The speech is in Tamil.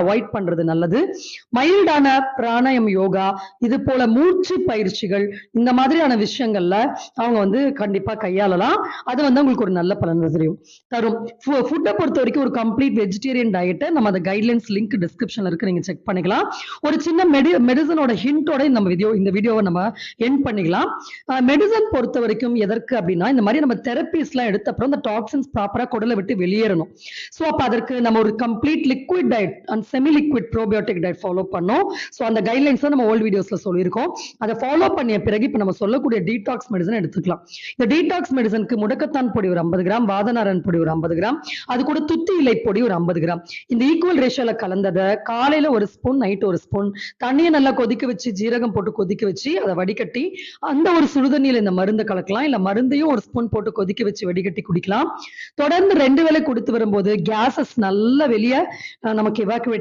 அவாய்ட் பண்றது நல்லது. மைல்டான பிராணாயம் யோகா, இது போல மூச்சு பயிற்சிகள், இந்த மாதிரியான விஷயங்கள்ல அவங்க வந்து கண்டிப்பா கையாளலாம். அது வந்து உங்களுக்கு ஒரு நல்ல பலன் தரும். ஃபுட்டை பொறுத்த வரைக்கும் ஒரு கம்ப்ளீட் வெஜிடேரியன் டயட்டை நம்ம அந்த கைட்லைன்ஸ் லிங்க் டிஸ்கிரிப்ஷன்ல இருக்கு, நீங்க செக் பண்ணிக்கலாம். ஒரு சின்ன மெடிசனோட ஹிண்டோட இந்த வீடியோவை நம்ம எண்ட் பண்ணிக்கலாம். மெடிசன் பொறுத்த வரைக்கும் எதற்கு அப்படின்னா, இந்த மாதிரி நம்ம தெரப்பிஸ் எல்லாம் எடுத்த அப்புறம் இந்த டாக்ஸின்ஸ் ப்ராப்பரா குடலை விட்டு வெளியேறணும். ஸோ அப்ப அதற்கு நம்ம ஒரு complete liquid diet and semi liquid probiotic diet follow பண்ணோம். ஸோ அந்த கைட்லைன்ஸ் நம்ம ஓல்ட் வீடியோஸ்ல சொல்லியிருக்கோம். அதை ஃபாலோ பண்ணிய பிறகு இப்ப நம்ம சொல்லக்கூடிய டீடாக்ஸ் மெடிசன் எடுத்துக்கலாம். இந்த டீடாக்ஸ் மெடிசனுக்கு முடக்கத்தான் பொடி ஒரு 50 கிராம், வாதநாரன் பொடி ஒரு 50 கிராம், அது கூட துத்தி இலை பொடி ஒரு 50 கிராம், இந்த ஈக்குவல் ரேஷியோல கலந்ததை காலையில ஒரு ஸ்பூன், நைட் ஒரு ஸ்பூன் தண்ணியை நல்லா கொதிக்க வச்சு, ஜீரகம் போட்டு கொதிக்க வச்சு அதை வடிகட்டி அந்த ஒரு சுடுதண்ணியில இந்த மருந்தை கலக்கலாம். இல்ல மருந்தையும் ஒரு ஸ்பூன் போட்டு கொதிக்க வச்சு வடிகட்டி குடிக்கலாம். தொடர்ந்து 2 வேளை கொடுத்து வரும்போது கேசஸ் நல்ல வெளியே நமக்கு எவாக்குவேட்